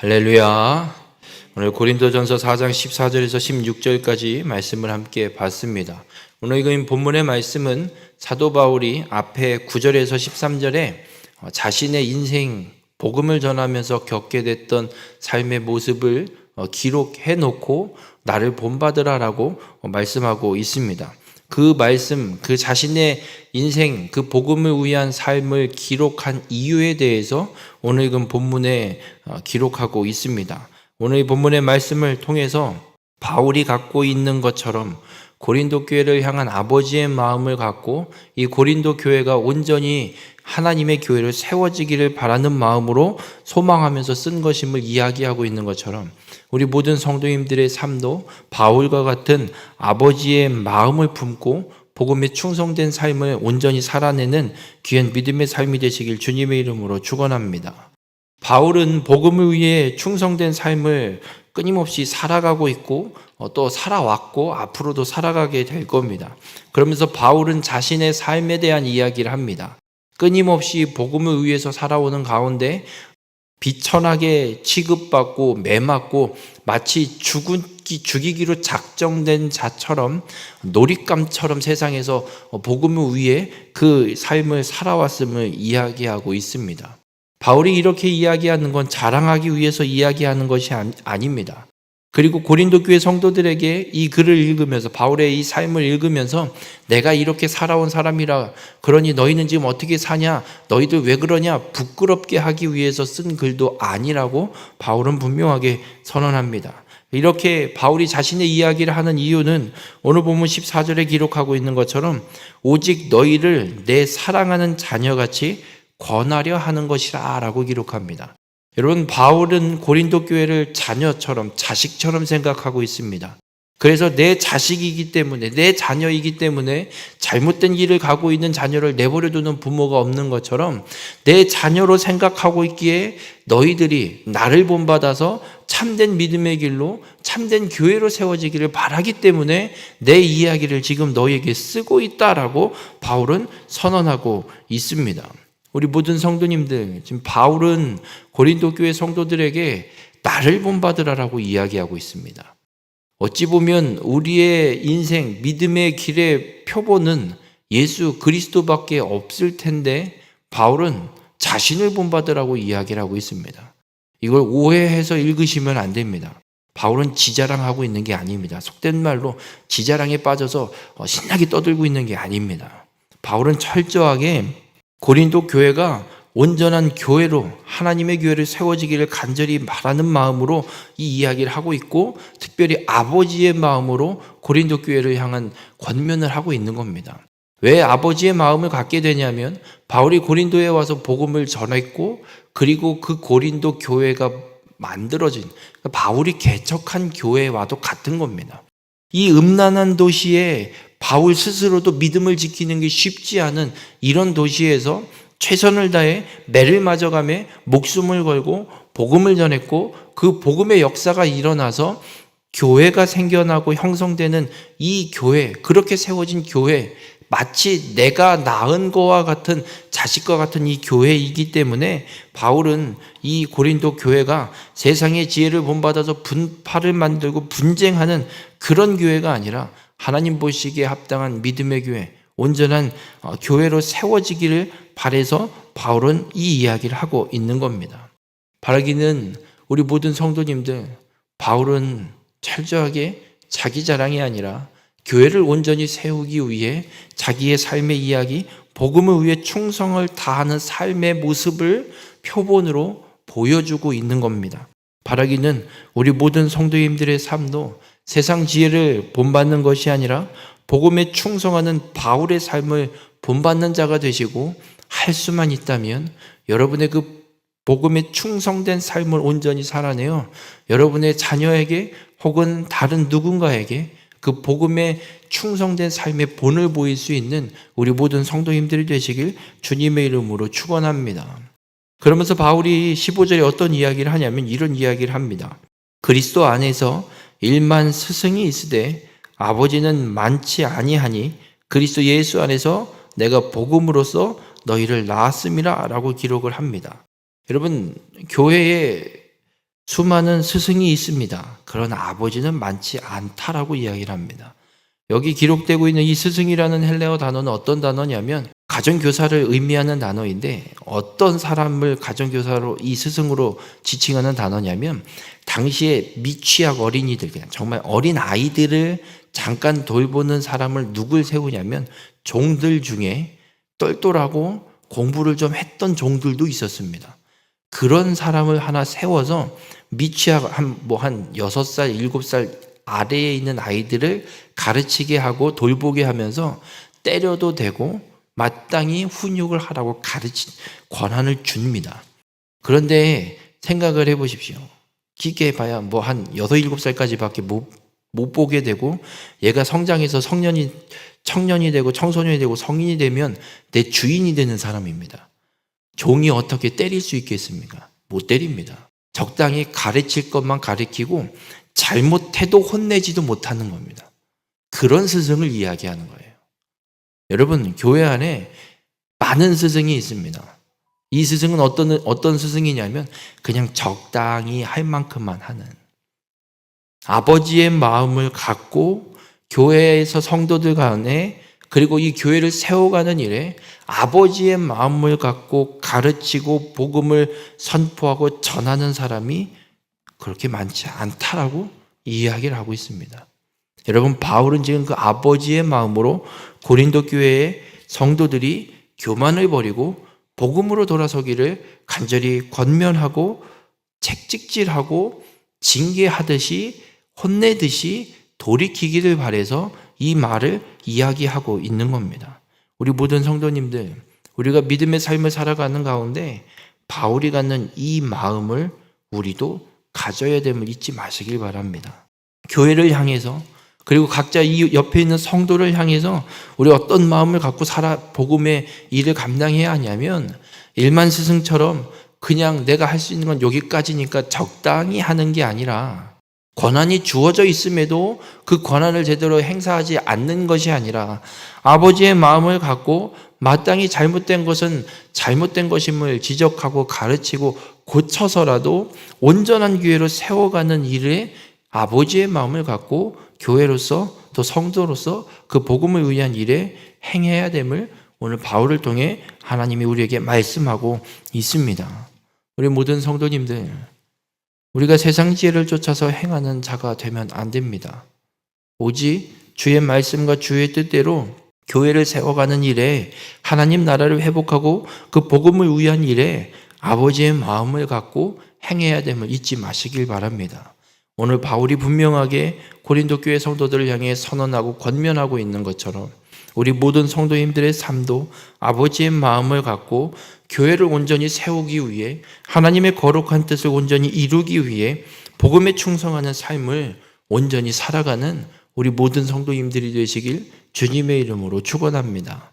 할렐루야. 오늘 고린도전서 4장 14절에서 16절까지 말씀을 함께 봤습니다. 오늘 읽은 본문의 말씀은 사도 바울이 앞에 9절에서 13절에 자신의 인생 복음을 전하면서 겪게 됐던 삶의 모습을 기록해 놓고 나를 본받으라라고 말씀하고 있습니다. 그 말씀, 그 자신의 인생, 그 복음을 위한 삶을 기록한 이유에 대해서 오늘 읽은 본문에 기록하고 있습니다. 오늘 이 본문의 말씀을 통해서 바울이 갖고 있는 것처럼 고린도 교회를 향한 아버지의 마음을 갖고 이 고린도 교회가 온전히 하나님의 교회를 세워지기를 바라는 마음으로 소망하면서 쓴 것임을 이야기하고 있는 것처럼 우리 모든 성도님들의 삶도 바울과 같은 아버지의 마음을 품고 복음에 충성된 삶을 온전히 살아내는 귀한 믿음의 삶이 되시길 주님의 이름으로 축원합니다. 바울은 복음을 위해 충성된 삶을 끊임없이 살아가고 있고 또 살아왔고 앞으로도 살아가게 될 겁니다. 그러면서 바울은 자신의 삶에 대한 이야기를 합니다. 끊임없이 복음을 위해서 살아오는 가운데 비천하게 취급받고 매맞고 마치 죽이기로 작정된 자처럼 놀잇감처럼 세상에서 복음을 위해 그 삶을 살아왔음을 이야기하고 있습니다. 바울이 이렇게 이야기하는 건 자랑하기 위해서 이야기하는 것이 아닙니다. 그리고 고린도 교회 성도들에게 이 글을 읽으면서 바울의 이 삶을 읽으면서 내가 이렇게 살아온 사람이라 그러니 너희는 지금 어떻게 사냐 너희들 왜 그러냐 부끄럽게 하기 위해서 쓴 글도 아니라고 바울은 분명하게 선언합니다. 이렇게 바울이 자신의 이야기를 하는 이유는 오늘 본문 14절에 기록하고 있는 것처럼 오직 너희를 내 사랑하는 자녀같이 권하려 하는 것이라 라고 기록합니다. 여러분, 바울은 고린도 교회를 자녀처럼 자식처럼 생각하고 있습니다. 그래서 내 자식이기 때문에 내 자녀이기 때문에 잘못된 길을 가고 있는 자녀를 내버려두는 부모가 없는 것처럼 내 자녀로 생각하고 있기에 너희들이 나를 본받아서 참된 믿음의 길로 참된 교회로 세워지기를 바라기 때문에 내 이야기를 지금 너희에게 쓰고 있다라고 바울은 선언하고 있습니다. 우리 모든 성도님들, 지금 바울은 고린도 교회 성도들에게 나를 본받으라라고 이야기하고 있습니다. 어찌 보면 우리의 인생, 믿음의 길의 표본은 예수 그리스도밖에 없을 텐데 바울은 자신을 본받으라고 이야기를 하고 있습니다. 이걸 오해해서 읽으시면 안 됩니다. 바울은 지자랑하고 있는 게 아닙니다. 속된 말로 지자랑에 빠져서 신나게 떠들고 있는 게 아닙니다. 바울은 철저하게 고린도 교회가 온전한 교회로 하나님의 교회를 세워지기를 간절히 바라는 마음으로 이 이야기를 하고 있고 특별히 아버지의 마음으로 고린도 교회를 향한 권면을 하고 있는 겁니다. 왜 아버지의 마음을 갖게 되냐면 바울이 고린도에 와서 복음을 전했고 그리고 그 고린도 교회가 만들어진 바울이 개척한 교회와도 같은 겁니다. 이 음란한 도시에 바울 스스로도 믿음을 지키는 게 쉽지 않은 이런 도시에서 최선을 다해 매를 맞아가며 목숨을 걸고 복음을 전했고 그 복음의 역사가 일어나서 교회가 생겨나고 형성되는 이 교회, 그렇게 세워진 교회, 마치 내가 낳은 거와 같은 자식과 같은 이 교회이기 때문에 바울은 이 고린도 교회가 세상의 지혜를 본받아서 분파를 만들고 분쟁하는 그런 교회가 아니라 하나님 보시기에 합당한 믿음의 교회, 온전한 교회로 세워지기를 바라서 바울은 이 이야기를 하고 있는 겁니다. 바라기는 우리 모든 성도님들, 바울은 철저하게 자기 자랑이 아니라 교회를 온전히 세우기 위해 자기의 삶의 이야기, 복음을 위해 충성을 다하는 삶의 모습을 표본으로 보여주고 있는 겁니다. 바라기는 우리 모든 성도님들의 삶도 세상 지혜를 본받는 것이 아니라 복음에 충성하는 바울의 삶을 본받는 자가 되시고 할 수만 있다면 여러분의 그 복음에 충성된 삶을 온전히 살아내어 여러분의 자녀에게 혹은 다른 누군가에게 그 복음에 충성된 삶의 본을 보일 수 있는 우리 모든 성도님들이 되시길 주님의 이름으로 축원합니다. 그러면서 바울이 15절에 어떤 이야기를 하냐면 이런 이야기를 합니다. 그리스도 안에서 일만 스승이 있으되 아버지는 많지 아니하니 그리스도 예수 안에서 내가 복음으로써 너희를 낳았음이라 라고 기록을 합니다. 여러분, 교회에 수많은 스승이 있습니다. 그러나 아버지는 많지 않다라고 이야기를 합니다. 여기 기록되고 있는 이 스승이라는 헬레어 단어는 어떤 단어냐면 가정교사를 의미하는 단어인데, 어떤 사람을 가정교사로 이 스승으로 지칭하는 단어냐면 당시에 미취학 어린이들, 그냥 정말 어린 아이들을 잠깐 돌보는 사람을 누굴 세우냐면 종들 중에 똘똘하고 공부를 좀 했던 종들도 있었습니다. 그런 사람을 하나 세워서 미취학 한 6살, 7살 아래에 있는 아이들을 가르치게 하고 돌보게 하면서 때려도 되고 마땅히 훈육을 하라고 권한을 줍니다. 그런데 생각을 해보십시오. 깊게 해봐야 한 6, 7살까지밖에 못 보게 되고, 얘가 성장해서 청년이 되고 청소년이 되고 성인이 되면 내 주인이 되는 사람입니다. 종이 어떻게 때릴 수 있겠습니까? 못 때립니다. 적당히 가르칠 것만 가르치고 잘못해도 혼내지도 못하는 겁니다. 그런 스승을 이야기하는 거예요. 여러분, 교회 안에 많은 스승이 있습니다. 이 스승은 어떤 스승이냐면 그냥 적당히 할 만큼만 하는, 아버지의 마음을 갖고 교회에서 성도들 간에, 그리고 이 교회를 세워가는 일에 아버지의 마음을 갖고 가르치고 복음을 선포하고 전하는 사람이 그렇게 많지 않다라고 이야기를 하고 있습니다. 여러분, 바울은 지금 그 아버지의 마음으로 고린도 교회의 성도들이 교만을 버리고 복음으로 돌아서기를 간절히 권면하고 책찍질하고 징계하듯이 혼내듯이 돌이키기를 바라서 이 말을 이야기하고 있는 겁니다. 우리 모든 성도님들, 우리가 믿음의 삶을 살아가는 가운데 바울이 갖는 이 마음을 우리도 가져야 됨을 잊지 마시길 바랍니다. 교회를 향해서, 그리고 각자 이 옆에 있는 성도를 향해서 우리 어떤 마음을 갖고 복음의 일을 감당해야 하냐면, 일만 스승처럼 그냥 내가 할 수 있는 건 여기까지니까 적당히 하는 게 아니라, 권한이 주어져 있음에도 그 권한을 제대로 행사하지 않는 것이 아니라 아버지의 마음을 갖고 마땅히 잘못된 것은 잘못된 것임을 지적하고 가르치고 고쳐서라도 온전한 교회로 세워가는 일에 아버지의 마음을 갖고 교회로서 또 성도로서 그 복음을 위한 일에 행해야 됨을 오늘 바울을 통해 하나님이 우리에게 말씀하고 있습니다. 우리 모든 성도님들, 우리가 세상 지혜를 쫓아서 행하는 자가 되면 안 됩니다. 오직 주의 말씀과 주의 뜻대로 교회를 세워가는 일에, 하나님 나라를 회복하고 그 복음을 위한 일에 아버지의 마음을 갖고 행해야 됨을 잊지 마시길 바랍니다. 오늘 바울이 분명하게 고린도 교회 성도들을 향해 선언하고 권면하고 있는 것처럼 우리 모든 성도님들의 삶도 아버지의 마음을 갖고 교회를 온전히 세우기 위해, 하나님의 거룩한 뜻을 온전히 이루기 위해 복음에 충성하는 삶을 온전히 살아가는 우리 모든 성도님들이 되시길 주님의 이름으로 축원합니다.